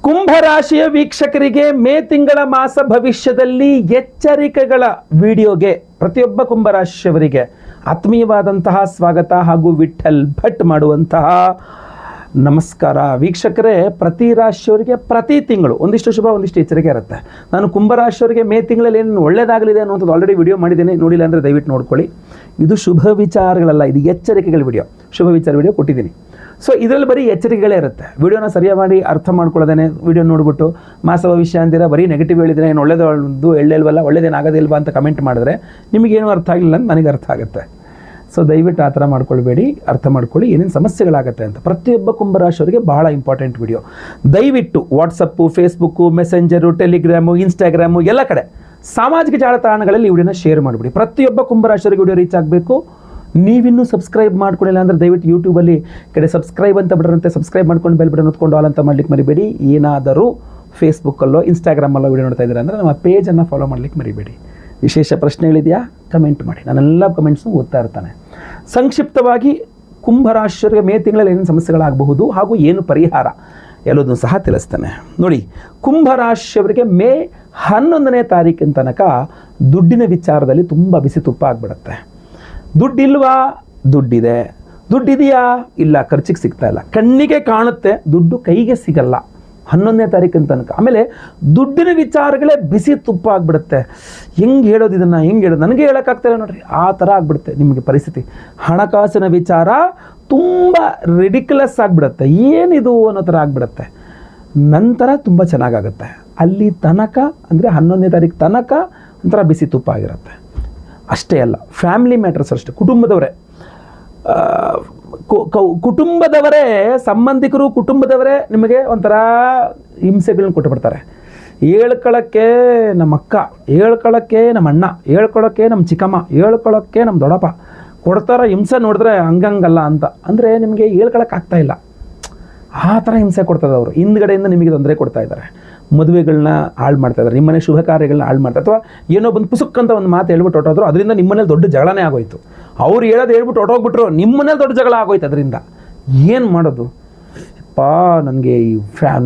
ಕುಂಭರಾಶಿಯ ವೀಕ್ಷಕರಿಗೆ ಮೇ ತಿಂಗಳ ಮಾಸ ಭವಿಷ್ಯದಲ್ಲಿ ಎಚ್ಚರಿಕೆಗಳ ವಿಡಿಯೋಗೆ ಪ್ರತಿಯೊಬ್ಬ ಕುಂಭರಾಶಿಯವರಿಗೆ ಆತ್ಮೀಯವಾದಂತಹ ಸ್ವಾಗತ ಹಾಗೂ ವಿಠಲ್ ಭಟ್ ಮಾಡುವಂತಹ ನಮಸ್ಕಾರ. ವೀಕ್ಷಕರೇ, ಪ್ರತಿ ರಾಶಿಯವರಿಗೆ ಪ್ರತಿ ತಿಂಗಳು ಒಂದಿಷ್ಟು ಶುಭ ಒಂದಿಷ್ಟು ಎಚ್ಚರಿಕೆ ಇರುತ್ತೆ. ನಾನು ಕುಂಭರಾಶಿಯವರಿಗೆ ಮೇ ತಿಂಗಳಲ್ಲಿ ಏನು ಒಳ್ಳೆಯದಾಗಲಿದೆ ಅನ್ನುವಂಥದ್ದು ಆಲ್ರೆಡಿ ವಿಡಿಯೋ ಮಾಡಿದ್ದೇನೆ, ನೋಡಿಲ್ಲ ಅಂದರೆ ದಯವಿಟ್ಟು ನೋಡ್ಕೊಳ್ಳಿ. ಇದು ಶುಭ ವಿಚಾರಗಳಲ್ಲ, ಇದು ಎಚ್ಚರಿಕೆಗಳ ವಿಡಿಯೋ, ಶುಭ ವಿಚಾರ ವಿಡಿಯೋ ಕೊಟ್ಟಿದ್ದೀನಿ. ಸೊ ಇದರಲ್ಲಿ ಬರೀ ಎಚ್ಚರಿಕೆಗಳೇ ಇರುತ್ತೆ. ವಿಡಿಯೋನ ಸರಿಯಾಗಿ ಮಾಡಿ ಅರ್ಥ ಮಾಡ್ಕೊಳ್ಳೋದೇನೆ ವಿಡಿಯೋ ನೋಡ್ಬಿಟ್ಟು ಮಾಸ ಭವಿಷ್ಯ ಅಂದಿರ ಬರೀ ನೆಗೆಟಿವ್ ಹೇಳಿದ್ರೆ ಏನು ಒಳ್ಳೇದು ಎಳ್ಳೆಲ್ವಲ್ಲ, ಒಳ್ಳೇದೇನಾಗೋದಿಲ್ವಾ ಅಂತ ಕಮೆಂಟ್ ಮಾಡಿದ್ರೆ ನಿಮಗೇನು ಅರ್ಥ ಆಗಿಲ್ಲ ಅಂತ ನನಗೆ ಅರ್ಥ ಆಗುತ್ತೆ. ಸೊ ದಯವಿಟ್ಟು ಆ ಥರ ಮಾಡ್ಕೊಳ್ಬೇಡಿ, ಅರ್ಥ ಮಾಡ್ಕೊಳ್ಳಿ ಏನೇನು ಸಮಸ್ಯೆಗಳಾಗುತ್ತೆ ಅಂತ. ಪ್ರತಿಯೊಬ್ಬ ಕುಂಭರಾಶಿಯವರಿಗೆ ಬಹಳ ಇಂಪಾರ್ಟೆಂಟ್ ವಿಡಿಯೋ. ದಯವಿಟ್ಟು WhatsApp, Facebook, messenger, Telegram, Instagram ಎಲ್ಲ ಕಡೆ ಸಾಮಾಜಿಕ ಜಾಲತಾಣಗಳಲ್ಲಿ ಈ ವಿಡಿಯೋನ ಶೇರ್ ಮಾಡಿಬಿಡಿ. ಪ್ರತಿಯೊಬ್ಬ ಕುಂಭರಾಶಿಯವರಿಗೆ ವಿಡಿಯೋ ರೀಚ್ ಆಗಬೇಕು. ನೀವಿನ್ನೂ ಸಬ್ಸ್ಕ್ರೈಬ್ ಮಾಡ್ಕೊಂಡಿಲ್ಲ ಅಂದರೆ ದಯವಿಟ್ಟು ಯೂಟ್ಯೂಬಲ್ಲಿ ಕಡೆ ಸಬ್ಸ್ಕ್ರೈಬ್ ಅಂತ ಬಿಡ್ರಂತೆ, ಸಬ್ಸ್ಕ್ರೈಬ್ ಮಾಡ್ಕೊಂಡು ಬೆಲ್ ಬಟನ್ ಹೊತ್ಕೊಂಡು ಆಲ್ ಅಂತ ಮಾಡ್ಲಿಕ್ಕೆ ಮರಿಬೇಡಿ. ಏನಾದರೂ ಫೇಸ್ಬುಕ್ಕಲ್ಲೋ ಇನ್ಸ್ಟಾಗ್ರಾಮಲ್ಲೋ ವಿಡಿಯೋ ನೋಡ್ತಾ ಇದ್ದೀರಾ ಅಂದರೆ ನಮ್ಮ ಪೇಜನ್ನು ಫಾಲೋ ಮಾಡ್ಲಿಕ್ಕೆ ಮರಿಬೇಡಿ. ವಿಶೇಷ ಪ್ರಶ್ನೆಗಳಿದೆಯಾ ಕಮೆಂಟ್ ಮಾಡಿ, ನಾನೆಲ್ಲ ಕಮೆಂಟ್ಸ್ನು ಓದ್ತಾ ಇರ್ತಾನೆ. ಸಂಕ್ಷಿಪ್ತವಾಗಿ ಕುಂಭರಾಶಿಯವರಿಗೆ ಮೇ ತಿಂಗಳಲ್ಲಿ ಏನೇನು ಸಮಸ್ಯೆಗಳಾಗಬಹುದು ಹಾಗೂ ಏನು ಪರಿಹಾರ ಎಲ್ಲದನ್ನು ಸಹ ತಿಳಿಸ್ತೇನೆ. ನೋಡಿ, ಕುಂಭರಾಶಿಯವರಿಗೆ ಮೇ 11ನೇ ತಾರೀಕಿನ ತನಕ ದುಡ್ಡಿನ ವಿಚಾರದಲ್ಲಿ ತುಂಬ ಬಿಸಿ ತುಪ್ಪ ಆಗಿಬಿಡುತ್ತೆ. ದುಡ್ಡಿಲ್ವಾ? ದುಡ್ಡಿದೆ. ದುಡ್ಡಿದೆಯಾ? ಇಲ್ಲ, ಖರ್ಚಿಗೆ ಸಿಗ್ತಾ ಇಲ್ಲ. ಕಣ್ಣಿಗೆ ಕಾಣುತ್ತೆ, ದುಡ್ಡು ಕೈಗೆ ಸಿಗಲ್ಲ 11ನೇ ತಾರೀಕಿನ ತನಕ. ಆಮೇಲೆ ದುಡ್ಡಿನ ವಿಚಾರಗಳೇ ಬಿಸಿ ತುಪ್ಪ ಆಗಿಬಿಡುತ್ತೆ. ಹೆಂಗೆ ಹೇಳೋದು ಇದನ್ನು, ಹೆಂಗೆ ಹೇಳೋದು ನನಗೆ ಹೇಳೋಕ್ಕಾಗ್ತಾಯಿಲ್ಲ ನೋಡ್ರಿ, ಆ ಥರ ಆಗಿಬಿಡುತ್ತೆ ನಿಮಗೆ ಪರಿಸ್ಥಿತಿ. ಹಣಕಾಸಿನ ವಿಚಾರ ತುಂಬ ರಿಡಿಕ್ಯುಲಸ್ ಆಗಿಬಿಡುತ್ತೆ, ಏನಿದು ಅನ್ನೋ ಥರ ಆಗಿಬಿಡುತ್ತೆ. ನಂತರ ತುಂಬ ಚೆನ್ನಾಗಾಗುತ್ತೆ. ಅಲ್ಲಿ ತನಕ ಅಂದರೆ 11ನೇ ತಾರೀಕು ತನಕ ಒಂಥರ ಬಿಸಿ ತುಪ್ಪ ಆಗಿರುತ್ತೆ. ಅಷ್ಟೇ ಅಲ್ಲ, ಫ್ಯಾಮಿಲಿ ಮ್ಯಾಟರ್ಸ್ ಅಷ್ಟೇ, ಕುಟುಂಬದವರೇ ಸಂಬಂಧಿಕರು, ಕುಟುಂಬದವರೇ ನಿಮಗೆ ಒಂಥರ ಹಿಂಸೆಗಳನ್ನ ಕೊಟ್ಟುಬಿಡ್ತಾರೆ. ಹೇಳ್ಕೊಳ್ಳೋಕ್ಕೆ ನಮ್ಮ ಅಕ್ಕ, ಹೇಳ್ಕೊಳ್ಳೋಕ್ಕೆ ನಮ್ಮ ಅಣ್ಣ, ಹೇಳ್ಕೊಳ್ಳೋಕ್ಕೆ ನಮ್ಮ ಚಿಕ್ಕಮ್ಮ, ಹೇಳ್ಕೊಳ್ಳೋಕ್ಕೆ ನಮ್ಮ ದೊಡ್ಡಪ್ಪ ಕೊಡ್ತಾರ ಹಿಂಸೆ ನೋಡಿದ್ರೆ ಹಂಗಂಗಲ್ಲ ಅಂತ. ಅಂದರೆ ನಿಮಗೆ ಹೇಳ್ಕೊಳ್ಳೋಕ್ಕಾಗ್ತಾ ಇಲ್ಲ, ಆ ಥರ ಹಿಂಸೆ ಕೊಡ್ತದೆ ಅವರು. ಹಿಂದ್ಗಡೆಯಿಂದ ನಿಮಗೆ ತೊಂದರೆ ಕೊಡ್ತಾ ಇದ್ದಾರೆ. ಮದುವೆಗಳನ್ನ ಹಾಳು ಮಾಡ್ತಾಯಿದ್ದಾರೆ, ನಿಮ್ಮನೆ ಶುಭ ಕಾರ್ಯಗಳನ್ನ ಹಾಳು ಮಾಡ್ತಾರೆ. ಅಥವಾ ಏನೋ ಬಂದು ಪುಸುಕ್ ಅಂತ ಒಂದು ಮಾತು ಹೇಳ್ಬಿಟ್ಟು ಹೊಟ್ಟೋದ್ರು, ಅದರಿಂದ ನಿಮ್ಮನೇಲಿ ದೊಡ್ಡ ಜಗಳನೇ ಆಗೋಯ್ತು. ಅವ್ರು ಹೇಳೋದು ಹೇಳ್ಬಿಟ್ಟು ಹೊಟ್ಟೋಗ್ಬಿಟ್ರು, ನಿಮ್ಮನೇಲಿ ದೊಡ್ಡ ಜಗಳ ಆಗೋಯ್ತು. ಅದರಿಂದ ಏನು ಮಾಡೋದು? ನನಗೆ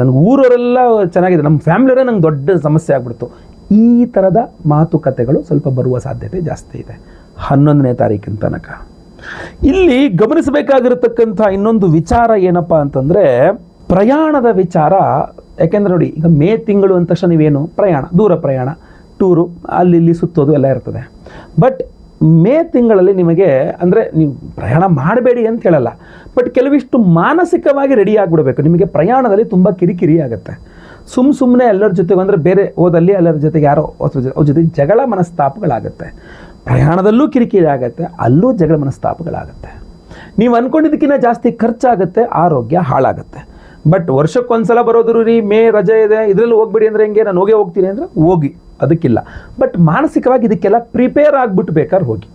ನನಗೆ ಊರವರೆಲ್ಲ ಚೆನ್ನಾಗಿದೆ, ನಮ್ಮ ಫ್ಯಾಮಿಲಿಯವರೇ ನಂಗೆ ದೊಡ್ಡ ಸಮಸ್ಯೆ ಆಗ್ಬಿಡ್ತು. ಈ ಥರದ ಮಾತುಕತೆಗಳು ಸ್ವಲ್ಪ ಬರುವ ಸಾಧ್ಯತೆ ಜಾಸ್ತಿ ಇದೆ 11ನೇ ತಾರೀಕಿನ ತನಕ. ಇಲ್ಲಿ ಗಮನಿಸಬೇಕಾಗಿರತಕ್ಕಂಥ ಇನ್ನೊಂದು ವಿಚಾರ ಏನಪ್ಪ ಅಂತಂದರೆ ಪ್ರಯಾಣದ ವಿಚಾರ. ಯಾಕೆಂದರೆ ನೋಡಿ, ಈಗ ಮೇ ತಿಂಗಳು ಅಂದ ತಕ್ಷಣ ನೀವೇನು ಪ್ರಯಾಣ, ದೂರ ಪ್ರಯಾಣ, ಟೂರು, ಅಲ್ಲಿ ಇಲ್ಲಿ ಸುತ್ತೋದು ಎಲ್ಲ ಇರ್ತದೆ. ಬಟ್ ಮೇ ತಿಂಗಳಲ್ಲಿ ನಿಮಗೆ ಅಂದರೆ ನೀವು ಪ್ರಯಾಣ ಮಾಡಬೇಡಿ ಅಂತ ಹೇಳಲ್ಲ, ಬಟ್ ಕೆಲವಿಷ್ಟು ಮಾನಸಿಕವಾಗಿ ರೆಡಿ ಆಗಿಬಿಡಬೇಕು. ನಿಮಗೆ ಪ್ರಯಾಣದಲ್ಲಿ ತುಂಬ ಕಿರಿಕಿರಿ ಆಗುತ್ತೆ. ಸುಮ್ಮನೆ ಎಲ್ಲರ ಜೊತೆಗೆ ಅಂದರೆ ಬೇರೆ ಹೋದಲ್ಲಿ ಎಲ್ಲರ ಜೊತೆಗೆ ಯಾರೋ ಅವ್ರ ಜೊತೆಗೆ ಜಗಳ ಮನಸ್ತಾಪಗಳಾಗುತ್ತೆ. ಪ್ರಯಾಣದಲ್ಲೂ ಕಿರಿಕಿರಿ ಆಗುತ್ತೆ, ಅಲ್ಲೂ ಜಗಳ ಮನಸ್ತಾಪಗಳಾಗುತ್ತೆ. ನೀವು ಅಂದ್ಕೊಂಡಿದ್ದಕ್ಕಿಂತ ಜಾಸ್ತಿ ಖರ್ಚಾಗುತ್ತೆ, ಆರೋಗ್ಯ ಹಾಳಾಗುತ್ತೆ. ಬಟ್ ವರ್ಷಕ್ಕೊಂದ್ಸಲ ಬರೋದ್ರು ರೀ, ಮೇ ರಜೆ ಇದೆ, ಇದರಲ್ಲಿ ಹೋಗ್ಬಿಡಿ ಅಂದರೆ ಹೆಂಗೆ, ನಾನು ಹೋಗ್ತೀನಿ ಅಂದರೆ ಹೋಗಿ, ಅದಕ್ಕಿಲ್ಲ. ಬಟ್ ಮಾನಸಿಕವಾಗಿ ಇದಕ್ಕೆಲ್ಲ ಪ್ರಿಪೇರ್ ಆಗಿಬಿಟ್ಟು ಬೇಕಾದ್ರೆ ಹೋಗಿ,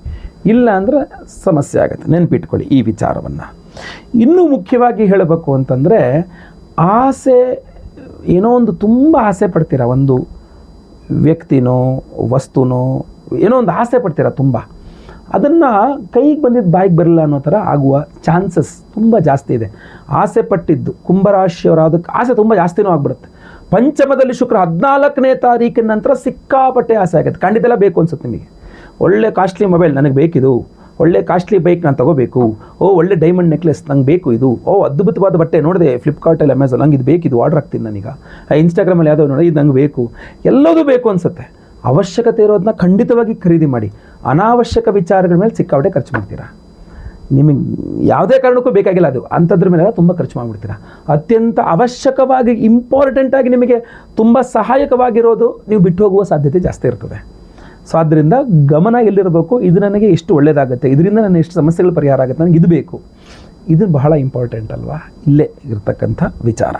ಇಲ್ಲ ಅಂದರೆ ಸಮಸ್ಯೆ ಆಗುತ್ತೆ. ನೆನಪಿಟ್ಕೊಳ್ಳಿ ಈ ವಿಚಾರವನ್ನು. ಇನ್ನೂ ಮುಖ್ಯವಾಗಿ ಹೇಳಬೇಕು ಅಂತಂದರೆ, ಆಸೆ ಏನೋ ಒಂದು ತುಂಬ ಆಸೆ ಪಡ್ತೀರಾ, ಒಂದು ವ್ಯಕ್ತಿನೋ ವಸ್ತುನೋ ಏನೋ ಒಂದು ಆಸೆ ಪಡ್ತೀರಾ ತುಂಬ, ಅದನ್ನು ಕೈಗೆ ಬಂದಿದ್ದು ಬಾಯಿಗೆ ಬರಲ್ಲ ಅನ್ನೋ ಥರ ಆಗುವ ಚಾನ್ಸಸ್ ತುಂಬ ಜಾಸ್ತಿ ಇದೆ. ಆಸೆ ಪಟ್ಟಿದ್ದು ಕುಂಭರಾಶಿಯವರ ಅದಕ್ಕೆ ಆಸೆ ತುಂಬ ಜಾಸ್ತಿನೂ ಆಗ್ಬಿಡುತ್ತೆ. ಪಂಚಮದಲ್ಲಿ ಶುಕ್ರ 14ನೇ ತಾರೀಕಿನ ನಂತರ ಸಿಕ್ಕಾಪಟ್ಟೆ ಆಸೆ ಆಗುತ್ತೆ. ಖಂಡಿತ ಬೇಕು ಅನ್ಸುತ್ತೆ ನಿಮಗೆ. ಒಳ್ಳೆ ಕಾಸ್ಟ್ಲಿ ಮೊಬೈಲ್ ನನಗೆ ಬೇಕಿದು, ಒಳ್ಳೆ ಕಾಸ್ಟ್ಲಿ ಬೈಕ್ ನಾನು ತೊಗೋಬೇಕು, ಒಳ್ಳೆ ಡೈಮಂಡ್ ನೆಕ್ಲೆಸ್ ನಂಗೆ ಬೇಕು, ಇದು ಅದ್ಭುತವಾದ ಬಟ್ಟೆ ನೋಡಿದೆ ಫ್ಲಿಪ್ಕಾರ್ಟಲ್ಲಿ, ಅಮೆಝಾನ್, ನಂಗೆ ಇದು ಬೇಕಿದು, ಆರ್ಡರ್ ಆಗ್ತೀನಿ ನಾನೀಗ, ಇನ್ಸ್ಟಾಗ್ರಾಮಲ್ಲಿ ಯಾವುದೋ ನೋಡಿ ಇದು ನಂಗೆ ಬೇಕು, ಎಲ್ಲದೂ ಬೇಕು ಅನಿಸುತ್ತೆ. ಅವಶ್ಯಕತೆ ಇರೋದನ್ನ ಖಂಡಿತವಾಗಿ ಖರೀದಿ ಮಾಡಿ. ಅನಾವಶ್ಯಕ ವಿಚಾರಗಳ ಮೇಲೆ ಸಿಕ್ಕಾಪಟ್ಟೆ ಖರ್ಚು ಮಾಡ್ತೀರಾ. ನಿಮಗೆ ಯಾವುದೇ ಕಾರಣಕ್ಕೂ ಬೇಕಾಗಿಲ್ಲ ಅದು, ಅಂಥದ್ರ ಮೇಲೆ ತುಂಬ ಖರ್ಚು ಮಾಡಿಬಿಡ್ತೀರಾ. ಅತ್ಯಂತ ಅವಶ್ಯಕವಾಗಿ ಇಂಪಾರ್ಟೆಂಟಾಗಿ ನಿಮಗೆ ತುಂಬ ಸಹಾಯಕವಾಗಿರೋದು ನೀವು ಬಿಟ್ಟು ಹೋಗುವ ಸಾಧ್ಯತೆ ಜಾಸ್ತಿ ಇರ್ತದೆ. ಸೊ ಆದ್ದರಿಂದ ಗಮನ ಎಲ್ಲಿರಬೇಕು, ಇದು ನನಗೆ ಎಷ್ಟು ಒಳ್ಳೆಯದಾಗುತ್ತೆ, ಇದರಿಂದ ನನ್ನ ಎಷ್ಟು ಸಮಸ್ಯೆಗಳು ಪರಿಹಾರ ಆಗುತ್ತೆ, ನನಗೆ ಇದು ಬೇಕು, ಇದು ಬಹಳ ಇಂಪಾರ್ಟೆಂಟ್ ಅಲ್ವಾ, ಇಲ್ಲೇ ಇರತಕ್ಕಂಥ ವಿಚಾರ.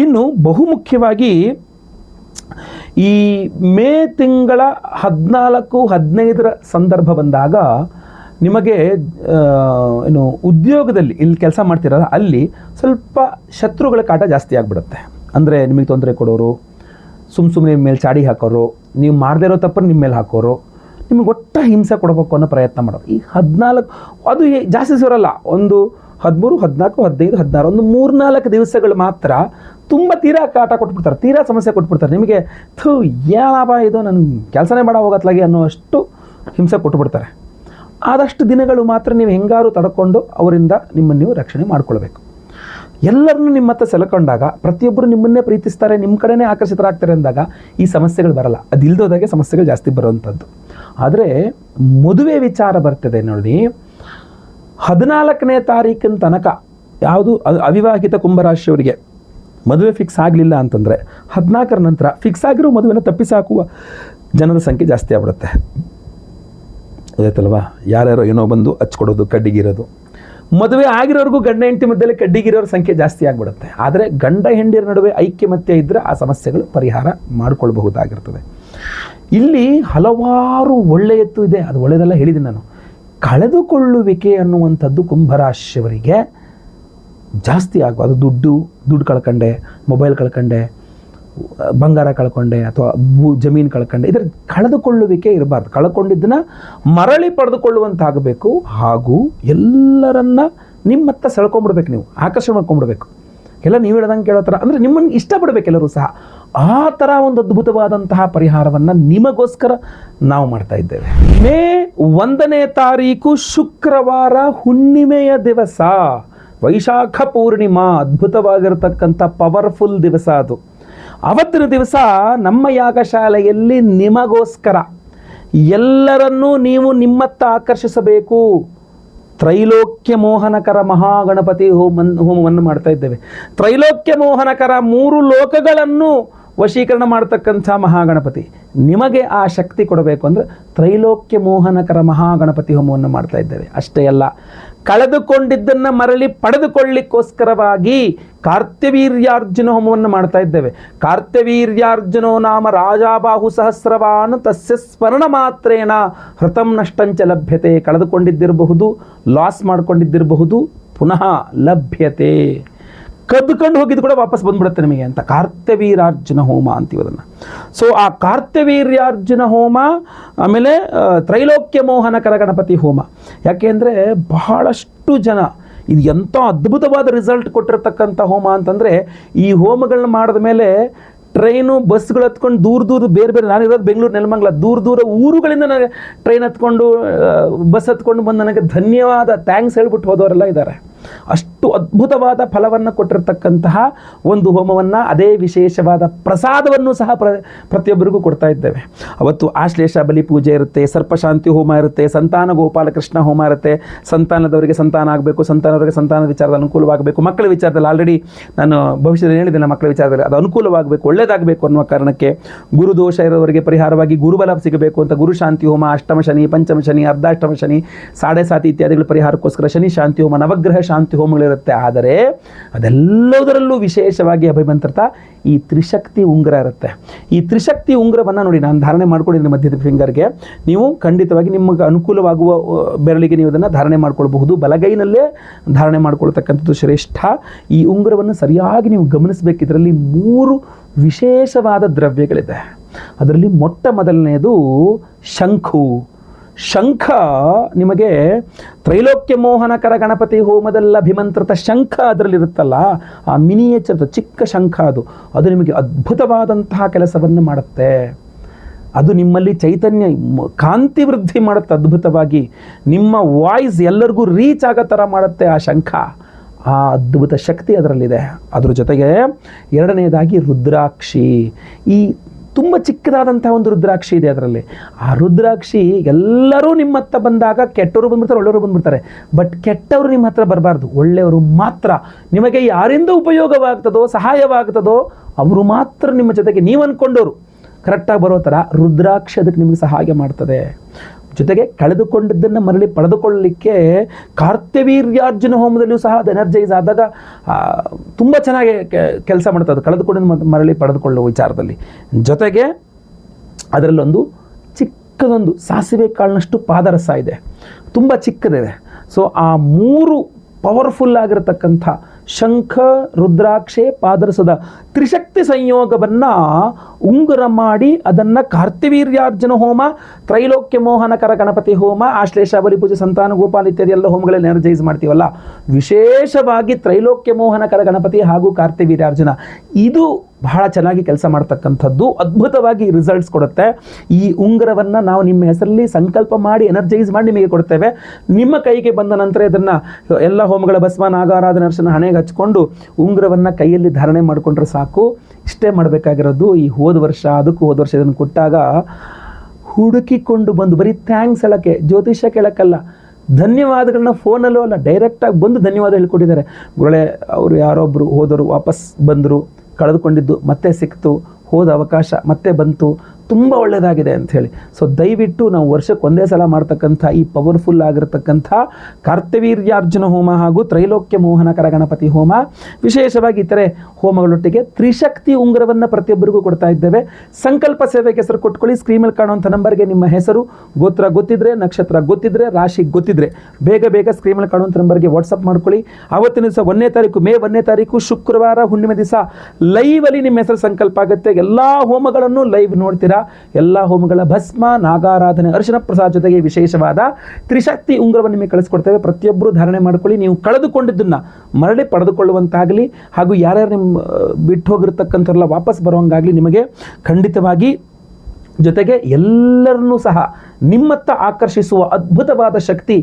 ಇನ್ನು ಬಹುಮುಖ್ಯವಾಗಿ ಈ ಮೇ ತಿಂಗಳ 14-15 ಸಂದರ್ಭ ಬಂದಾಗ ನಿಮಗೆ ಏನು ಉದ್ಯೋಗದಲ್ಲಿ ಇಲ್ಲಿ ಕೆಲಸ ಮಾಡ್ತಿರಲ್ಲ, ಅಲ್ಲಿ ಸ್ವಲ್ಪ ಶತ್ರುಗಳ ಕಾಟ ಜಾಸ್ತಿ ಆಗಿಬಿಡುತ್ತೆ. ಅಂದರೆ ನಿಮಗೆ ತೊಂದರೆ ಕೊಡೋರು, ಸುಮ್ಮನೆ ನಿಮ್ಮ ಮೇಲೆ ಚಾಡಿ ಹಾಕೋರು, ನೀವು ಮಾಡದೇ ಇರೋ ತಪ್ಪನ್ನು ನಿಮ್ಮ ಮೇಲೆ ಹಾಕೋರು, ನಿಮಗೆ ಒಟ್ಟ ಹಿಂಸೆ ಕೊಡಬೇಕು ಅನ್ನೋ ಪ್ರಯತ್ನ ಮಾಡೋರು. ಈ 14 ಅದು ಜಾಸ್ತಿ ಸಿಗಲ್ಲ, ಒಂದು 13, 14, 15, 16 ಒಂದು 3-4 ದಿವಸಗಳು ಮಾತ್ರ ತುಂಬ ತೀರಾ ಕಾಟ ಕೊಟ್ಬಿಡ್ತಾರೆ, ತೀರಾ ಸಮಸ್ಯೆ ಕೊಟ್ಬಿಡ್ತಾರೆ. ನಿಮಗೆ ಏನಪ್ಪ ಇದು ನನ್ನ ಕೆಲಸನೇ ಮಾಡೋ ಹೋಗತ್ಲಾಗಿ ಅನ್ನೋಷ್ಟು ಹಿಂಸೆ ಕೊಟ್ಬಿಡ್ತಾರೆ. ಆದಷ್ಟು ದಿನಗಳು ಮಾತ್ರ ನೀವು ಹೆಂಗಾರು ತಡ್ಕೊಂಡು ಅವರಿಂದ ನಿಮ್ಮನ್ನು ನೀವು ರಕ್ಷಣೆ ಮಾಡ್ಕೊಳ್ಬೇಕು. ಎಲ್ಲರನ್ನೂ ನಿಮ್ಮ ಹತ್ರ ಸೆಳ್ಕೊಂಡಾಗ ಪ್ರತಿಯೊಬ್ಬರು ನಿಮ್ಮನ್ನೇ ಪ್ರೀತಿಸ್ತಾರೆ, ನಿಮ್ಮ ಕಡೆನೇ ಆಕರ್ಷಿತರಾಗ್ತಾರೆ ಅಂದಾಗ ಈ ಸಮಸ್ಯೆಗಳು ಬರಲ್ಲ. ಅದು ಇಲ್ದೋದಾಗೆ ಸಮಸ್ಯೆಗಳು ಜಾಸ್ತಿ ಬರುವಂಥದ್ದು. ಆದರೆ ಮದುವೆ ವಿಚಾರ ಬರ್ತದೆ ನೋಡಿ, 14ನೇ ತಾರೀಕಿನ ತನಕ ಯಾವುದು ಅವಿವಾಹಿತ ಕುಂಭರಾಶಿಯವರಿಗೆ ಮದುವೆ ಫಿಕ್ಸ್ ಆಗಲಿಲ್ಲ ಅಂತಂದರೆ 14ರ ನಂತರ ಫಿಕ್ಸ್ ಆಗಿರೋ ಮದುವೆನ ತಪ್ಪಿಸಾಕುವ ಜನರ ಸಂಖ್ಯೆ ಜಾಸ್ತಿ ಆಗ್ಬಿಡುತ್ತೆ. ಗೊತ್ತಾಯ್ತಲ್ವಾ? ಯಾರ್ಯಾರೋ ಏನೋ ಬಂದು ಹಚ್ಕೊಡೋದು, ಕಡ್ಡಿಗಿರೋದು. ಮದುವೆ ಆಗಿರೋರ್ಗೂ ಗಂಡ ಹೆಂಡತಿ ಮಧ್ಯದಲ್ಲಿ ಕಡ್ಡಿಗಿರೋರ ಸಂಖ್ಯೆ ಜಾಸ್ತಿ ಆಗಿಬಿಡುತ್ತೆ. ಆದರೆ ಗಂಡ ಹೆಂಡಿರ ನಡುವೆ ಐಕ್ಯಮತ್ಯ ಇದ್ದರೆ ಆ ಸಮಸ್ಯೆಗಳು ಪರಿಹಾರ ಮಾಡಿಕೊಳ್ಬಹುದಾಗಿರ್ತದೆ. ಇಲ್ಲಿ ಹಲವಾರು ಒಳ್ಳೆಯತ್ತು ಇದೆ, ಅದು ಒಳ್ಳೆಯದೆಲ್ಲ ಹೇಳಿದ್ದೀನಿ ನಾನು. ಕಳೆದುಕೊಳ್ಳುವಿಕೆ ಅನ್ನುವಂಥದ್ದು ಕುಂಭರಾಶಿಯವರಿಗೆ ಜಾಸ್ತಿ ಆಗುವ, ಅದು ದುಡ್ಡು ಕಳ್ಕೊಂಡೆ, ಮೊಬೈಲ್ ಕಳ್ಕೊಂಡೆ, ಬಂಗಾರ ಕಳ್ಕೊಂಡೆ ಅಥವಾ ಜಮೀನು ಕಳ್ಕೊಂಡೆ, ಇದರ ಕಳೆದುಕೊಳ್ಳುವಿಕೆ ಇರಬಾರ್ದು. ಕಳ್ಕೊಂಡಿದ್ದನ್ನ ಮರಳಿ ಪಡೆದುಕೊಳ್ಳುವಂತಾಗಬೇಕು. ಹಾಗೂ ಎಲ್ಲರನ್ನ ನಿಮ್ಮತ್ತ ಸೆಳ್ಕೊಂಡ್ಬಿಡ್ಬೇಕು, ನೀವು ಆಕರ್ಷಣೆ ಮಾಡ್ಕೊಂಡ್ಬಿಡ್ಬೇಕು. ಎಲ್ಲ ನೀವು ಹೇಳ್ದಂಗೆ ಕೇಳೋ ಥರ ಅಂದರೆ ನಿಮ್ಮನ್ನು ಇಷ್ಟಪಡಬೇಕು ಎಲ್ಲರೂ ಸಹ. ಆ ಥರ ಒಂದು ಅದ್ಭುತವಾದಂತಹ ಪರಿಹಾರವನ್ನು ನಿಮಗೋಸ್ಕರ ನಾವು ಮಾಡ್ತಾ ಇದ್ದೇವೆ. ಮೇ 1ನೇ ತಾರೀಕು ಶುಕ್ರವಾರ, ಹುಣ್ಣಿಮೆಯ ದಿವಸ, ವೈಶಾಖ ಪೂರ್ಣಿಮಾ, ಅದ್ಭುತವಾಗಿರತಕ್ಕಂಥ ಪವರ್ಫುಲ್ ದಿವಸ ಅದು. ಅವತ್ತಿನ ದಿವಸ ನಮ್ಮ ಯಾಗಶಾಲೆಯಲ್ಲಿ ನಿಮಗೋಸ್ಕರ ಎಲ್ಲರನ್ನೂ ನೀವು ನಿಮ್ಮತ್ತ ಆಕರ್ಷಿಸಬೇಕು. ತ್ರೈಲೋಕ್ಯ ಮೋಹನಕರ ಮಹಾಗಣಪತಿ ಹೋಮವನ್ನು ಮಾಡ್ತಾ ಇದ್ದೇವೆ. ತ್ರೈಲೋಕ್ಯ ಮೋಹನಕರ 3 ಲೋಕಗಳನ್ನು ವಶೀಕರಣ ಮಾಡ್ತಕ್ಕಂಥ ಮಹಾಗಣಪತಿ ನಿಮಗೆ ಆ ಶಕ್ತಿ ಕೊಡಬೇಕು ಅಂದರೆ ತ್ರೈಲೋಕ್ಯ ಮೋಹನಕರ ಮಹಾಗಣಪತಿ ಹೋಮವನ್ನು ಮಾಡ್ತಾ ಇದ್ದೇವೆ. ಅಷ್ಟೇ ಅಲ್ಲ, ಕಳೆದುಕೊಂಡಿದ್ದನ್ನು ಮರಳಿ ಪಡೆದುಕೊಳ್ಳಿಕ್ಕೋಸ್ಕರವಾಗಿ ಕಾರ್ತ್ಯವೀರ್ಯಾರ್ಜುನ ಹೋಮವನ್ನು ಮಾಡ್ತಾ ಇದ್ದೇವೆ. ಕಾರ್ತ್ಯವೀರ್ಯಾರ್ಜುನೋ ನಾಮ ರಾಜಾಬಾಹು ಸಹಸ್ರವಾನ್ ತಸ್ಯ ಸ್ಮರಣ ಮಾತ್ರೇಣ ಹೃತಂ ನಷ್ಟಂಚ ಲಭ್ಯತೆ. ಕಳೆದುಕೊಂಡಿದ್ದಿರಬಹುದು, ಲಾಸ್ ಮಾಡ್ಕೊಂಡಿದ್ದಿರಬಹುದು, ಪುನಃ ಲಭ್ಯತೆ. ಕದ್ದುಕೊಂಡು ಹೋಗಿದ್ದು ಕೂಡ ವಾಪಸ್ ಬಂದ್ಬಿಡುತ್ತೆ ನಿಮಗೆ ಅಂತ ಕಾರ್ತ್ಯವೀರ್ಯಾರ್ಜುನ ಹೋಮ ಅಂತೀವಿ ಅದನ್ನು. ಸೊ ಆ ಕಾರ್ತ್ಯವೀರ್ಯಾರ್ಜುನ ಹೋಮ, ಆಮೇಲೆ ತ್ರೈಲೋಕ್ಯ ಮೋಹನಕರ ಗಣಪತಿ ಹೋಮ. ಯಾಕೆಂದರೆ ಬಹಳಷ್ಟು ಜನ ಇದು ಎಂಥ ಅದ್ಭುತವಾದ ರಿಸಲ್ಟ್ ಕೊಟ್ಟಿರ್ತಕ್ಕಂಥ ಹೋಮ ಅಂತಂದರೆ, ಈ ಹೋಮಗಳನ್ನ ಮಾಡಿದ ಮೇಲೆ ಟ್ರೈನು ಬಸ್ಗಳು ಹತ್ಕೊಂಡು ದೂರ ಬೇರೆ ನಾನಿರೋದು ಬೆಂಗಳೂರು ನೆಲಮಂಗಲ, ದೂರ ಊರುಗಳಿಂದ ನನಗೆ ಟ್ರೈನ್ ಹತ್ಕೊಂಡು ಬಸ್ ಹತ್ಕೊಂಡು ಬಂದು ನನಗೆ ಧನ್ಯವಾದ ಥ್ಯಾಂಕ್ಸ್ ಹೇಳ್ಬಿಟ್ಟು ಹೋದವರೆಲ್ಲ ಇದ್ದಾರೆ. ಅಷ್ಟು ಅದ್ಭುತವಾದ ಫಲವನ್ನು ಕೊಟ್ಟಿರ್ತಕ್ಕಂತಹ ಒಂದು ಹೋಮವನ್ನು, ಅದೇ ವಿಶೇಷವಾದ ಪ್ರಸಾದವನ್ನು ಸಹ ಪ್ರತಿಯೊಬ್ಬರಿಗೂ ಕೊಡ್ತಾ ಇದ್ದೇವೆ. ಅವತ್ತು ಆಶ್ಲೇಷ ಬಲಿ ಪೂಜೆ ಇರುತ್ತೆ, ಸರ್ಪಶಾಂತಿ ಹೋಮ ಇರುತ್ತೆ, ಸಂತಾನ ಗೋಪಾಲಕೃಷ್ಣ ಹೋಮ ಇರುತ್ತೆ. ಸಂತಾನದವರಿಗೆ ಸಂತಾನ ಆಗಬೇಕು, ಸಂತಾನದವರಿಗೆ ಸಂತಾನದ ವಿಚಾರದಲ್ಲಿ ಅನುಕೂಲವಾಗಬೇಕು. ಮಕ್ಕಳ ವಿಚಾರದಲ್ಲಿ ಆಲ್ರೆಡಿ ನಾನು ಭವಿಷ್ಯದಲ್ಲಿ ಹೇಳಿದ್ದೇನೆ, ಮಕ್ಕಳ ವಿಚಾರದಲ್ಲಿ ಅದು ಅನುಕೂಲವಾಗಬೇಕು, ಒಳ್ಳೆಯದಾಗಬೇಕು ಅನ್ನುವ ಕಾರಣಕ್ಕೆ ಗುರುದೋಷ ಇರೋವರಿಗೆ ಪರಿಹಾರವಾಗಿ ಗುರುಬಲ ಸಿಗಬೇಕು ಅಂತ ಗುರು ಶಾಂತಿ ಹೋಮ, ಅಷ್ಟಮ ಶನಿ, ಪಂಚಮ ಶನಿ, ಅರ್ಧಾಷ್ಟಮ ಶನಿ, 7.5 ಇತ್ಯಾದಿಗಳ ಪರಿಹಾರಕ್ಕೋಸ್ಕರ ಶನಿ ಶಾಂತಿ ಹೋಮ, ನವಗ್ರಹ ಶಾಂತಿ ಹೋಮಗಳಿರುತ್ತೆ. ಆದರೆ ಅದೆಲ್ಲದರಲ್ಲೂ ವಿಶೇಷವಾಗಿ ಅಭಿಮಂತ್ರಿತ ಈ ತ್ರಿಶಕ್ತಿ ಉಂಗುರ ಇರುತ್ತೆ. ಈ ತ್ರಿಶಕ್ತಿ ಉಂಗುರವನ್ನು ನೋಡಿ ನಾನು ಧಾರಣೆ ಮಾಡ್ಕೊಂಡಿದ್ದೀನಿ ಮಧ್ಯದ ಫಿಂಗರ್ಗೆ. ನೀವು ಖಂಡಿತವಾಗಿ ನಿಮಗೆ ಅನುಕೂಲವಾಗುವ ಬೆರಳಿಗೆ ನೀವು ಅದನ್ನು ಧಾರಣೆ ಮಾಡ್ಕೊಳ್ಬಹುದು. ಬಲಗೈನಲ್ಲೇ ಧಾರಣೆ ಮಾಡ್ಕೊಳ್ತಕ್ಕಂಥದ್ದು ಶ್ರೇಷ್ಠ. ಈ ಉಂಗುರವನ್ನು ಸರಿಯಾಗಿ ನೀವು ಗಮನಿಸಬೇಕು. ಇದರಲ್ಲಿ 3 ವಿಶೇಷವಾದ ದ್ರವ್ಯಗಳಿದೆ. ಅದರಲ್ಲಿ ಮೊಟ್ಟ ಮೊದಲನೆಯದು ಶಂಖು. ಶಂಖ ನಿಮಗೆ ತ್ರೈಲೋಕ್ಯ ಮೋಹನಕರ ಗಣಪತಿ ಹೋಮದಲ್ಲಿ ಅಭಿಮಂತ್ರಿತ ಶಂಖ ಅದರಲ್ಲಿರುತ್ತಲ್ಲ, ಆ ಮಿನಿಯೇಚರ್ ಚಿಕ್ಕ ಶಂಖ, ಅದು ನಿಮಗೆ ಅದ್ಭುತವಾದಂತಹ ಕೆಲಸವನ್ನು ಮಾಡುತ್ತೆ. ಅದು ನಿಮ್ಮಲ್ಲಿ ಚೈತನ್ಯ, ಕಾಂತಿ ವೃದ್ಧಿ ಮಾಡುತ್ತೆ ಅದ್ಭುತವಾಗಿ. ನಿಮ್ಮ ವಾಯ್ಸ್ ಎಲ್ಲರಿಗೂ ರೀಚ್ ಆಗೋ ಥರ ಮಾಡುತ್ತೆ ಆ ಶಂಖ. ಆ ಅದ್ಭುತ ಶಕ್ತಿ ಅದರಲ್ಲಿದೆ. ಅದ್ರ ಜೊತೆಗೆ ಎರಡನೆಯದಾಗಿ ರುದ್ರಾಕ್ಷಿ. ಈ ತುಂಬ ಚಿಕ್ಕದಾದಂಥ ಒಂದು ರುದ್ರಾಕ್ಷಿ ಇದೆ ಅದರಲ್ಲಿ. ಆ ರುದ್ರಾಕ್ಷಿ ಎಲ್ಲರೂ ನಿಮ್ಮ ಹತ್ರ ಬಂದಾಗ ಕೆಟ್ಟವರು ಬಂದ್ಬಿಡ್ತಾರೆ, ಒಳ್ಳೆಯವರು ಬಂದ್ಬಿಡ್ತಾರೆ. ಬಟ್ ಕೆಟ್ಟವರು ನಿಮ್ಮ ಹತ್ರ ಬರಬಾರ್ದು, ಒಳ್ಳೆಯವರು ಮಾತ್ರ. ನಿಮಗೆ ಯಾರಿಂದ ಉಪಯೋಗವಾಗ್ತದೋ, ಸಹಾಯವಾಗ್ತದೋ ಅವರು ಮಾತ್ರ ನಿಮ್ಮ ಜೊತೆಗೆ, ನೀವು ಅಂದ್ಕೊಂಡವರು ಕರೆಕ್ಟಾಗಿ ಬರೋ ಥರ ರುದ್ರಾಕ್ಷಿ ಅದಕ್ಕೆ ನಿಮಗೆ ಸಹಾಯ ಮಾಡ್ತದೆ. ಜೊತೆಗೆ ಕಳೆದುಕೊಂಡಿದ್ದನ್ನು ಮರಳಿ ಪಡೆದುಕೊಳ್ಳಲಿಕ್ಕೆ ಕಾರ್ತ್ಯವೀರ್ಯಾರ್ಜುನ ಹೋಮದಲ್ಲಿಯೂ ಸಹ ಅದು ಎನರ್ಜೈಸ್ ಆದಾಗ ತುಂಬ ಚೆನ್ನಾಗಿ ಕೆಲಸ ಮಾಡ್ತದೆ, ಅದು ಕಳೆದುಕೊಂಡಿದ್ದು ಮರಳಿ ಪಡೆದುಕೊಳ್ಳುವ ವಿಚಾರದಲ್ಲಿ. ಜೊತೆಗೆ ಅದರಲ್ಲೊಂದು ಚಿಕ್ಕದೊಂದು ಸಾಸಿವೆ ಕಾಳಿನಷ್ಟು ಪಾದರಸ ಇದೆ, ತುಂಬ ಚಿಕ್ಕದಿದೆ. ಸೊ ಆ 3 ಪವರ್ಫುಲ್ ಆಗಿರತಕ್ಕಂಥ ಶಂಖ, ರುದ್ರಾಕ್ಷೆ, ಪಾದರಸದ ತ್ರಿಶಕ್ತಿ ಸಂಯೋಗವನ್ನು ಉಂಗುರ ಮಾಡಿ ಅದನ್ನು ಕಾರ್ತಿವೀರ್ಯಾರ್ಜುನ ಹೋಮ, ತ್ರೈಲೋಕ್ಯ ಮೋಹನಕರ ಗಣಪತಿ ಹೋಮ, ಆಶ್ಲೇಷ ಬಲಿ ಪೂಜೆ, ಸಂತಾನ ಗೋಪಾಲ ಇತ್ಯಾದಿ ಎಲ್ಲ ಹೋಮಗಳಲ್ಲಿ ಎನರ್ಜೈಸ್ ಮಾಡ್ತೀವಲ್ಲ, ವಿಶೇಷವಾಗಿ ತ್ರೈಲೋಕ್ಯ ಮೋಹನಕರ ಗಣಪತಿ ಹಾಗೂ ಕಾರ್ತಿವೀರ್ಯಾರ್ಜುನ ಇದು ಬಹಳ ಚೆನ್ನಾಗಿ ಕೆಲಸ ಮಾಡ್ತಕ್ಕಂಥದ್ದು, ಅದ್ಭುತವಾಗಿ ರಿಸಲ್ಟ್ಸ್ ಕೊಡುತ್ತೆ. ಈ ಉಂಗುರವನ್ನು ನಾವು ನಿಮ್ಮ ಹೆಸರಲ್ಲಿ ಸಂಕಲ್ಪ ಮಾಡಿ ಎನರ್ಜೈಸ್ ಮಾಡಿ ನಿಮಗೆ ಕೊಡ್ತೇವೆ. ನಿಮ್ಮ ಕೈಗೆ ಬಂದ ನಂತರ ಇದನ್ನು ಎಲ್ಲ ಹೋಮಗಳ ಭಸ್ಮ, ನಾಗಾರಾಧನೆ, ಅರ್ಶನ ಹಣೆಗೆ ಹಚ್ಕೊಂಡು ಉಂಗುರವನ್ನು ಕೈಯಲ್ಲಿ ಧಾರಣೆ ಮಾಡಿಕೊಂಡ್ರೆ ಸಾಕು. ಇಷ್ಟೇ ಮಾಡಬೇಕಾಗಿರೋದು. ಈ ಹೋದ ವರ್ಷ ಇದನ್ನು ಕೊಟ್ಟಾಗ ಹುಡುಕಿಕೊಂಡು ಬಂದು ಬರೀ ಥ್ಯಾಂಕ್ಸ್ ಹೇಳೋಕ್ಕೆ, ಜ್ಯೋತಿಷ್ಯ ಕೇಳೋಕ್ಕಲ್ಲ, ಧನ್ಯವಾದಗಳನ್ನ ಫೋನಲ್ಲೂ ಅಲ್ಲ ಡೈರೆಕ್ಟಾಗಿ ಬಂದು ಧನ್ಯವಾದ ಹೇಳ್ಕೊಟ್ಟಿದ್ದಾರೆ. ಗುರುಗಳೇ, ಅವರು ಯಾರೊಬ್ಬರು ಹೋದರು, ವಾಪಸ್ ಬಂದರು, ಕಳೆದುಕೊಂಡಿದ್ದು ಮತ್ತೆ ಸಿಕ್ತು, ಹೋದ ಅವಕಾಶ ಮತ್ತೆ ಬಂತು, ತುಂಬ ಒಳ್ಳೆಯದಾಗಿದೆ ಅಂಥೇಳಿ. ಸೊ ದಯವಿಟ್ಟು ನಾವು ವರ್ಷಕ್ಕೆ ಒಂದೇ ಸಲ ಮಾಡ್ತಕ್ಕಂಥ ಈ ಪವರ್ಫುಲ್ ಆಗಿರತಕ್ಕಂಥ ಕಾರ್ತಿವೀರ್ಯಾರ್ಜುನ ಹೋಮ ಹಾಗೂ ತ್ರೈಲೋಕ್ಯ ಮೋಹನಕರ ಗಣಪತಿ ಹೋಮ, ವಿಶೇಷವಾಗಿ ಇತರೆ ಹೋಮಗಳೊಟ್ಟಿಗೆ ತ್ರಿಶಕ್ತಿ ಉಂಗುರವನ್ನು ಪ್ರತಿಯೊಬ್ಬರಿಗೂ ಕೊಡ್ತಾ ಇದ್ದೇವೆ. ಸಂಕಲ್ಪ ಸೇವೆಗೆ ಹೆಸರು ಕೊಟ್ಕೊಳ್ಳಿ. ಸ್ಕ್ರೀನ್ ಮೇಲೆ ಕಾಣುವಂಥ ನಂಬರ್ಗೆ ನಿಮ್ಮ ಹೆಸರು, ಗೋತ್ರ ಗೊತ್ತಿದ್ರೆ, ನಕ್ಷತ್ರ ಗೊತ್ತಿದ್ರೆ, ರಾಶಿ ಗೊತ್ತಿದ್ರೆ ಬೇಗ ಸ್ಕ್ರೀನ್ ಮೇಲೆ ಕಾಣುವಂಥ ನಂಬರ್ಗೆ ವಾಟ್ಸಪ್ ಮಾಡ್ಕೊಳ್ಳಿ. ಆವತ್ತಿನ ದಿವಸ 1ನೇ ತಾರೀಕು, ಮೇ 1ನೇ ತಾರೀಕು ಶುಕ್ರವಾರ ಹುಣ್ಣಿಮೆ ದಿವಸ ಲೈವಲ್ಲಿ ನಿಮ್ಮ ಹೆಸರು ಸಂಕಲ್ಪ ಆಗುತ್ತೆ. ಎಲ್ಲ ಹೋಮಗಳನ್ನು ಲೈವ್ ನೋಡ್ತೀರಾ. ಎಲ್ಲ ಹೋಮಗಳ ಭಸ್ಮ, ನಾಗಾರಾಧನೆ, ಅರ್ಶನ ಪ್ರಸಾದ ಜೊತೆಗೆ ವಿಶೇಷವಾದ ತ್ರಿಶಕ್ತಿ ಉಂಗುರವನ್ನು ನಿಮಗೆ ಕಳಿಸ್ಕೊಡ್ತೇವೆ. ಪ್ರತಿಯೊಬ್ಬರು ಧಾರಣೆ ಮಾಡ್ಕೊಳ್ಳಿ. ನೀವು ಕಳೆದುಕೊಂಡಿದ್ದನ್ನು ಮರಳಿ ಪಡೆದುಕೊಳ್ಳುವಂತಾಗಲಿ, ಹಾಗೂ ಯಾರ್ಯಾರು ನಿಮ್ಮ ಬಿಟ್ಟು ಹೋಗಿರ್ತಕ್ಕಂಥವ್ರೆಲ್ಲ ವಾಪಸ್ ಬರುವಂಗಾಗಲಿ ನಿಮಗೆ ಖಂಡಿತವಾಗಿ. ಜೊತೆಗೆ ಎಲ್ಲರನ್ನೂ ಸಹ ನಿಮ್ಮತ್ತ ಆಕರ್ಷಿಸುವ ಅದ್ಭುತವಾದ ಶಕ್ತಿ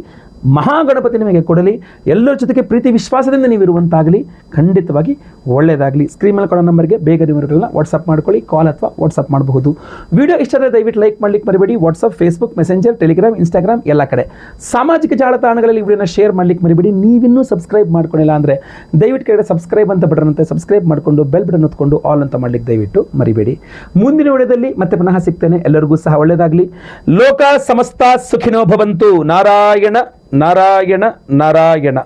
ಮಹಾಗಣಪತಿ ನಿಮಗೆ ಕೊಡಲಿ. ಎಲ್ಲರ ಜೊತೆಗೆ ಪ್ರೀತಿ ವಿಶ್ವಾಸದಿಂದ ನೀವು ಇರುವಂತಾಗಲಿ. ಖಂಡಿತವಾಗಿ ಒಳ್ಳೆಯದಾಗಲಿ. ಸ್ಕ್ರೀನ್ ಮೇಲೆ ಕೊಡೋ ನಂಬರ್ಗೆ ಬೇಗ ನಿಮ್ಮಗಳನ್ನ ವಾಟ್ಸಪ್ ಮಾಡ್ಕೊಳ್ಳಿ. ಕಾಲ್ ಅಥವಾ ವಾಟ್ಸಪ್ ಮಾಡಬಹುದು. ವಿಡಿಯೋ ಇಷ್ಟ ಆದರೆ ದಯವಿಟ್ಟು ಲೈಕ್ ಮಾಡ್ಲಿಕ್ಕೆ ಮರಿಬೇಡಿ. WhatsApp, Facebook, messenger, Telegram, Instagram ಎಲ್ಲ ಕಡೆ ಸಾಮಾಜಿಕ ಜಾಲತಾಣಗಳಲ್ಲಿ ವಿಡಿಯೋನ ಶೇರ್ ಮಾಡ್ಲಿಕ್ಕೆ ಮರಿಬೇಡಿ. ನೀವಿನ್ನೂ ಸಬ್ಸ್ಕ್ರೈಬ್ ಮಾಡ್ಕೊಂಡಿಲ್ಲ ಅಂದರೆ ದಯವಿಟ್ಟು ಕೆಳಗಡೆ ಸಬ್ಸ್ಕ್ರೈಬ್ ಅಂತ ಬಟನ್ ಅಂತ ಸಬ್ಸ್ಕ್ರೈಬ್ ಮಾಡಿಕೊಂಡು ಬೆಲ್ ಬಟನ್ ಹೊತ್ಕೊಂಡು ಆಲ್ ಅಂತ ಮಾಡ್ಲಿಕ್ಕೆ ದಯವಿಟ್ಟು ಮರಿಬೇಡಿ. ಮುಂದಿನ ವಿಡಿಯೋದಲ್ಲಿ ಮತ್ತೆ ಪುನಃ ಸಿಗ್ತೇನೆ. ಎಲ್ಲರಿಗೂ ಸಹ ಒಳ್ಳೆಯದಾಗಲಿ. ಲೋಕ ಸಮಸ್ತ ಸುಖಿನೋ ಭವಂತು. ನಾರಾಯಣ ನಾರಾಯಣ ನಾರಾಯಣ.